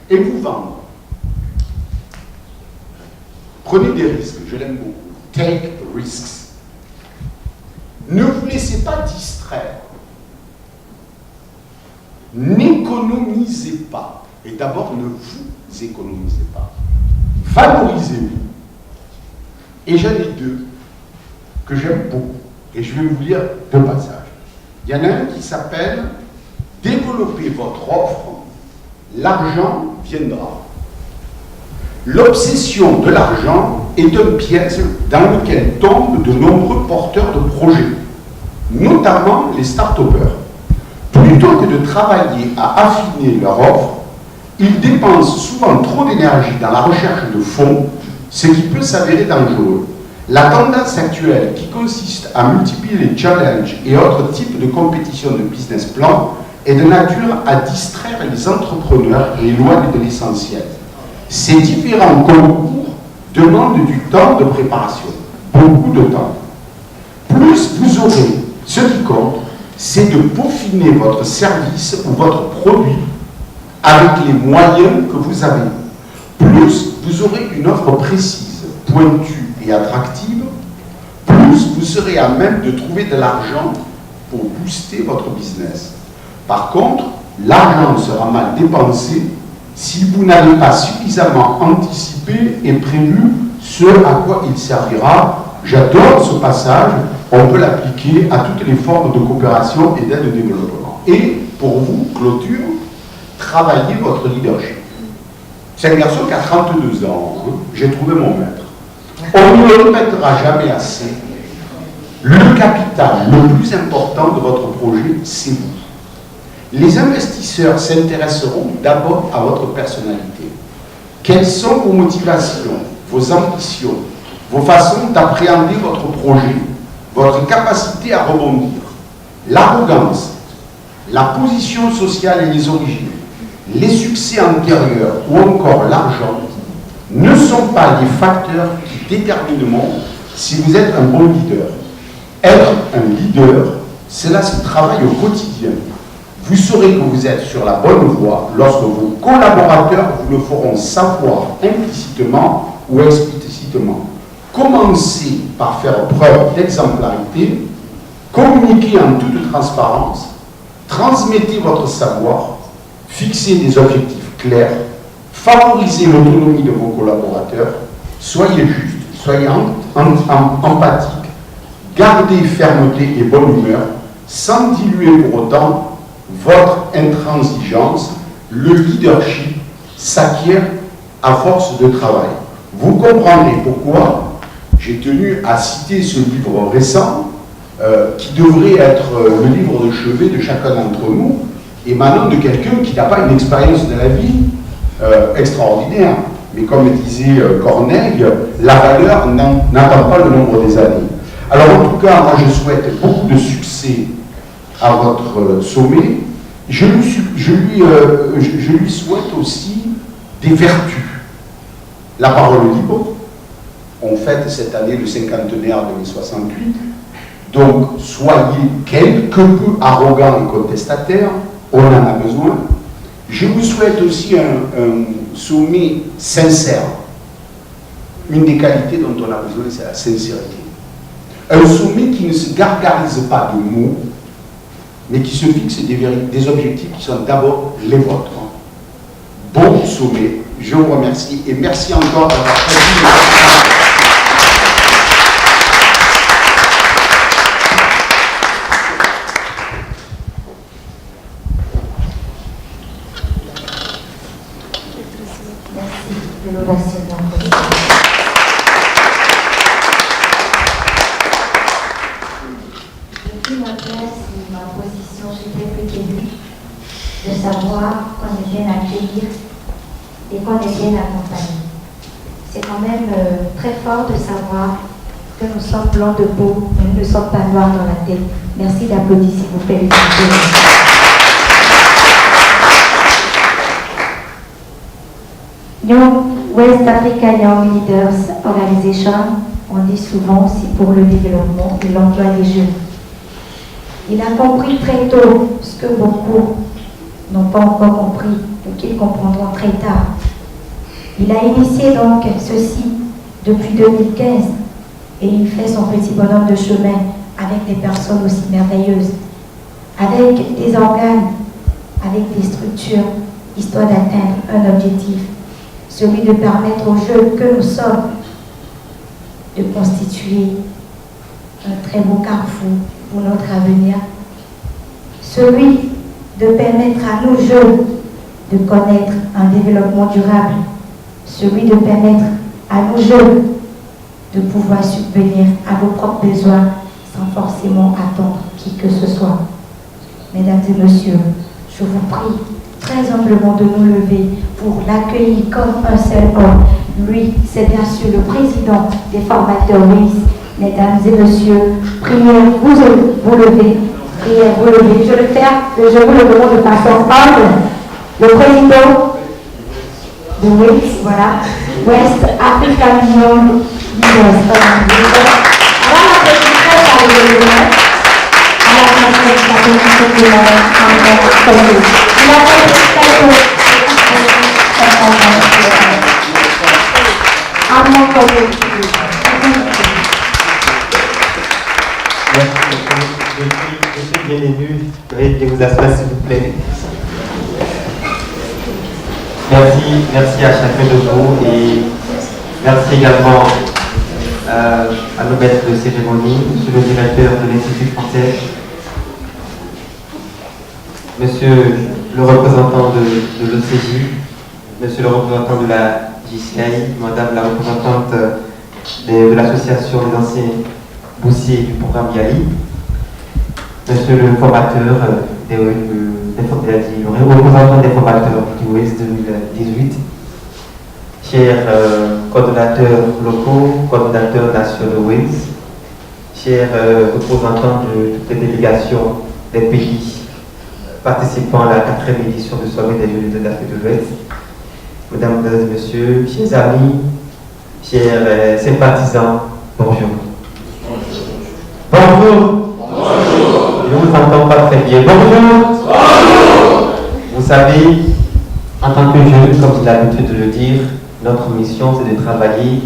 et vous vendre. Prenez des risques, je l'aime beaucoup. Take risks. Ne vous laissez pas distraire. N'économisez pas. Et d'abord, ne vous économisez pas. Valorisez-vous. Et j'en ai deux que j'aime beaucoup. Et je vais vous lire deux passages. Il y en a un qui s'appelle « Développez votre offre, l'argent viendra ». L'obsession de l'argent est un piège dans lequel tombent de nombreux porteurs de projets, notamment les start-upers. Plutôt que de travailler à affiner leur offre, ils dépensent souvent trop d'énergie dans la recherche de fonds, ce qui peut s'avérer dangereux. La tendance actuelle qui consiste à multiplier les challenges et autres types de compétitions de business plan est de nature à distraire les entrepreneurs et éloigner de l'essentiel. Ces différents concours demandent du temps de préparation, beaucoup de temps. Plus vous aurez, ce qui compte, c'est de peaufiner votre service ou votre produit avec les moyens que vous avez. Plus vous aurez une offre précise, pointue et attractive, plus vous serez à même de trouver de l'argent pour booster votre business. Par contre, l'argent sera mal dépensé si vous n'avez pas suffisamment anticipé et prévu ce à quoi il servira. J'adore ce passage, on peut l'appliquer à toutes les formes de coopération et d'aide au développement. Et pour vous, clôture, travaillez votre leadership. C'est un garçon qui a 32 ans, hein. J'ai trouvé mon maître. On ne le répétera jamais assez. Le capital le plus important de votre projet, c'est vous. Les investisseurs s'intéresseront d'abord à votre personnalité. Quelles sont vos motivations, vos ambitions, vos façons d'appréhender votre projet, votre capacité à rebondir, l'arrogance, la position sociale et les origines, les succès antérieurs ou encore l'argent ne sont pas les facteurs qui détermineront si vous êtes un bon leader. Être un leader, cela se travaille au quotidien. Vous saurez que vous êtes sur la bonne voie lorsque vos collaborateurs vous le feront savoir implicitement ou explicitement. Commencez par faire preuve d'exemplarité, communiquez en toute transparence, transmettez votre savoir, fixez des objectifs clairs, favorisez l'autonomie de vos collaborateurs, soyez juste, soyez empathique, gardez fermeté et bonne humeur, sans diluer pour autant votre intransigeance. Le leadership s'acquiert à force de travail. Vous comprendrez pourquoi j'ai tenu à citer ce livre récent, qui devrait être le livre de chevet de chacun d'entre nous, émanant de quelqu'un qui n'a pas une expérience de la vie extraordinaire. Mais comme disait Corneille, la valeur n'attend pas le nombre des années. Alors en tout cas, moi je souhaite beaucoup de succès à votre sommet. Je lui souhaite aussi des vertus. La parole libre. On fête cette année le cinquantenaire de mai 68. Donc soyez quelque peu arrogant et contestataire. On en a besoin. Je vous souhaite aussi un sommet sincère. Une des qualités dont on a besoin, c'est la sincérité. Un sommet qui ne se gargarise pas de mots, mais qui se fixe des objectifs qui sont d'abord les vôtres. Bon sommet, je vous remercie et merci encore d'avoir choisi. Depuis ma place et ma position, j'étais plus émue de savoir qu'on est bien accueilli et qu'on est bien accompagné. C'est quand même très fort de savoir que nous sommes blancs de peau, mais nous ne sommes pas noirs dans la tête. Merci d'applaudir, s'il vous plaît. West Africa Young Leaders Organization, on dit souvent aussi pour le développement et l'emploi des jeunes. Il a compris très tôt ce que beaucoup n'ont pas encore compris ou qu'ils comprendront très tard. Il a initié donc ceci depuis 2015 et il fait son petit bonhomme de chemin avec des personnes aussi merveilleuses, avec des organes, avec des structures, histoire d'atteindre un objectif, celui de permettre aux jeunes que nous sommes de constituer un très beau carrefour pour notre avenir, celui de permettre à nos jeunes de connaître un développement durable, celui de permettre à nos jeunes de pouvoir subvenir à vos propres besoins sans forcément attendre qui que ce soit. Mesdames et messieurs, je vous prie très humblement de nous lever pour l'accueillir comme un seul homme. Lui, c'est bien sûr le président des formateurs WIS. Mesdames et messieurs, priez, vous levez, priez, vous levez. Je vous le demande de façon humble. Le président de WIS, voilà, West African Young Leaders. Monsieur bien élu, veuillez bien vous asseoir s'il vous plaît. Merci à chacun de vous et merci également à nos maîtres de cérémonie, monsieur le directeur de l'Institut français, monsieur le représentant de l'OCJ, monsieur le représentant de la JCI, madame la représentante de l'association des anciens boursiers du programme YALI, monsieur le formateur, le représentant des formateurs du WIS 2018, chers coordonnateurs locaux, coordonnateurs nationaux WIS, chers représentants de toutes les délégations des pays participant à la 4e édition du sommet des jeunes de l'Afrique de l'Ouest, mesdames et messieurs, chers amis, chers sympathisants, bonjour. Bonjour. Je ne vous entends pas très bien. Bonjour. Vous savez, en tant que jeune, comme j'ai l'habitude de le dire, notre mission c'est de travailler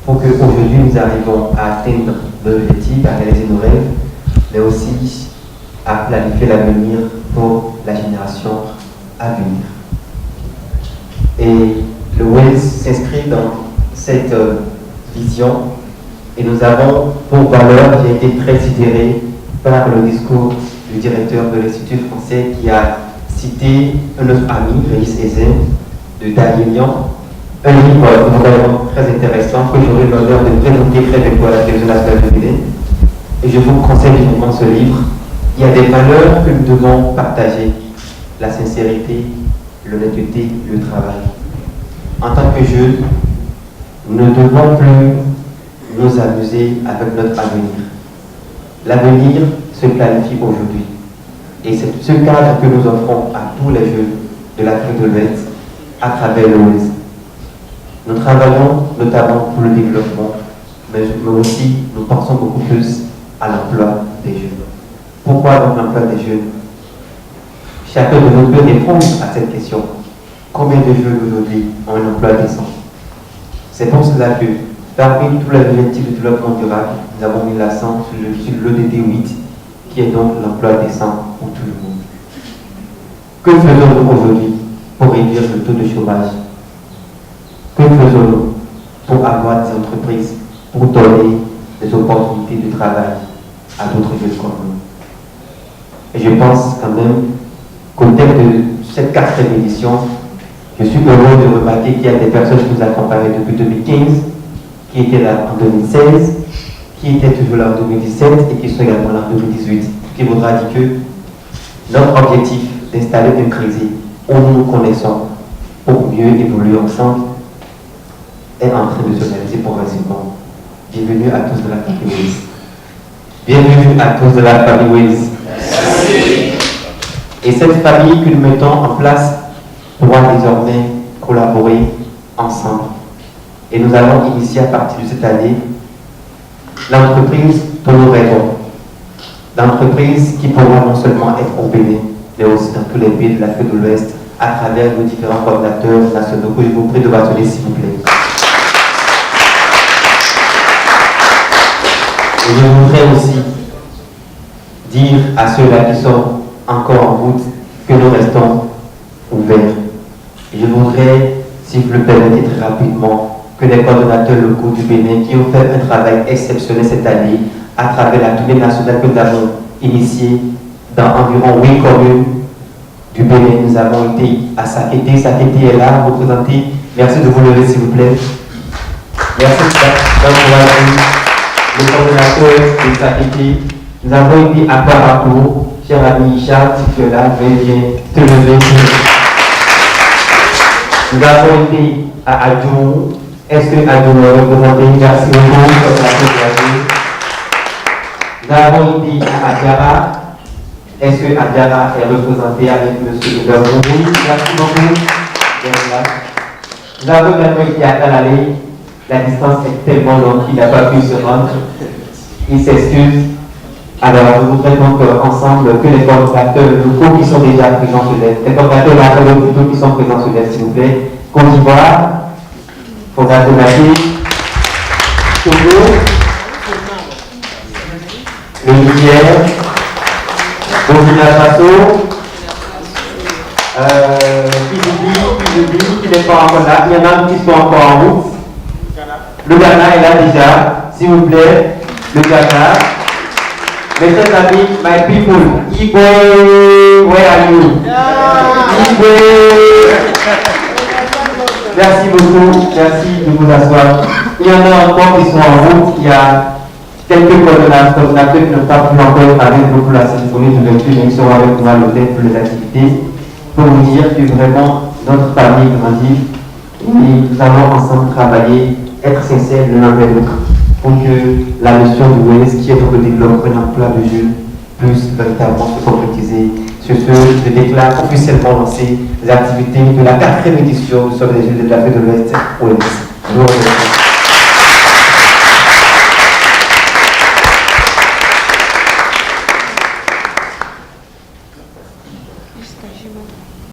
pour qu'aujourd'hui nous arrivons à atteindre nos objectifs, à réaliser nos rêves, mais aussi à planifier l'avenir pour la génération à venir. Et le WIS s'inscrit dans cette vision et nous avons pour valeur, j'ai été très sidéré par le discours du directeur de l'Institut français qui a cité un autre ami, Régis Ezen, de Danielian, un livre vraiment très intéressant que j'aurai l'honneur de présenter très bientôt à la télévision nationale de Bénin. Et je vous conseille vivement ce livre. Il y a des valeurs que nous devons partager, la sincérité, l'honnêteté, le travail. En tant que jeunes, nous ne devons plus nous amuser avec notre avenir. L'avenir se planifie aujourd'hui. Et c'est ce cadre que nous offrons à tous les jeunes de l'Afrique de l'Ouest à travers le WIS. Nous travaillons notamment pour le développement, mais aussi nous pensons beaucoup plus à l'emploi des jeunes. Pourquoi donc l'emploi des jeunes? Chacun de nous peut répondre à cette question. Combien de jeunes aujourd'hui ont un emploi décent? C'est pour cela que parmi tous les objectifs de développement durable, nous avons mis l'accent sur l'ODD 8, qui est donc l'emploi décent pour tout le monde. Que faisons-nous aujourd'hui pour réduire le taux de chômage? Que faisons-nous pour avoir des entreprises, pour donner des opportunités de travail à d'autres jeunes comme nous? Et je pense quand même qu'au terme de cette 4e édition, je suis heureux de remarquer qu'il y a des personnes qui nous accompagnent depuis 2015, qui étaient là en 2016, qui étaient toujours là en 2017 et qui sont également là en 2018. Ce qui voudra dire que notre objectif d'installer une crise où nous nous connaissons pour mieux évoluer ensemble est en train de se réaliser progressivement. Bienvenue à tous de la famille WIS. Bienvenue à tous de la famille WIS. Et cette famille que nous mettons en place pourra désormais collaborer ensemble. Et nous allons initier à partir de cette année l'entreprise dont nous rêvons. L'entreprise qui pourra non seulement être au Bénin, mais aussi dans tous les pays de l'Afrique de l'Ouest, à travers nos différents coordinateurs nationaux que je vous prie de bâtonner, s'il vous plaît. Et je voudrais aussi dire à ceux-là qui sont encore en route que nous restons ouverts. Et je voudrais, si vous le permettez très rapidement, que les coordonnateurs locaux du Bénin qui ont fait un travail exceptionnel cette année à travers la tournée nationale que nous avons initiée dans environ 8 communes du Bénin. Nous avons été à Sakété. Sakété est là, représenté. Merci de vous lever, s'il vous plaît. Merci d'encourager les coordonnateurs de Sakété. Nous avons été à Paracourt. Cher ami Charles, si tu es là, veuillez bien te lever. Nous avons été à Adjoum. Est-ce que Adjoum est représenté? Merci beaucoup pour la présentation. Nous avons été à Adjara. Est-ce que Adjara est représenté avec M. Gouvernement? Merci beaucoup. Nous avons également été à Kalalé. La distance est tellement longue qu'il n'a pas pu se rendre. Il s'excuse. Alors, je voudrais donc ensemble que les coordonnateurs locaux qui sont déjà présents sur l'Est, les coordonnateurs locaux qui sont présents sur l'Est, s'il vous plaît, Côte d'Ivoire, Fondation Togo, le Niger, Burkina Faso, qui n'est pas encore là, il y en a qui sont encore en route. Le Ghana est là déjà, s'il vous plaît, le Ghana. Mes chers amis, my people, Igwe, where are you? Igwe! Merci beaucoup, merci de vous asseoir. Il y en a encore qui sont en route, il y a quelques coordonnateurs qui n'ont pas pu encore parler beaucoup la symphonie de lecture, mais qui sont avec moi à l'hôtel pour les activités, pour vous dire que vraiment notre famille grandit et nous allons ensemble travailler, être sincères l'un avec l'autre, pour que la notion de wellness qui est notre développement un emploi de jeunes puisse véritablement se concrétiser. Sur ce, je déclare officiellement lancer les activités de la 4e édition sur les Jeux de l'Afrique de l'Ouest wellness.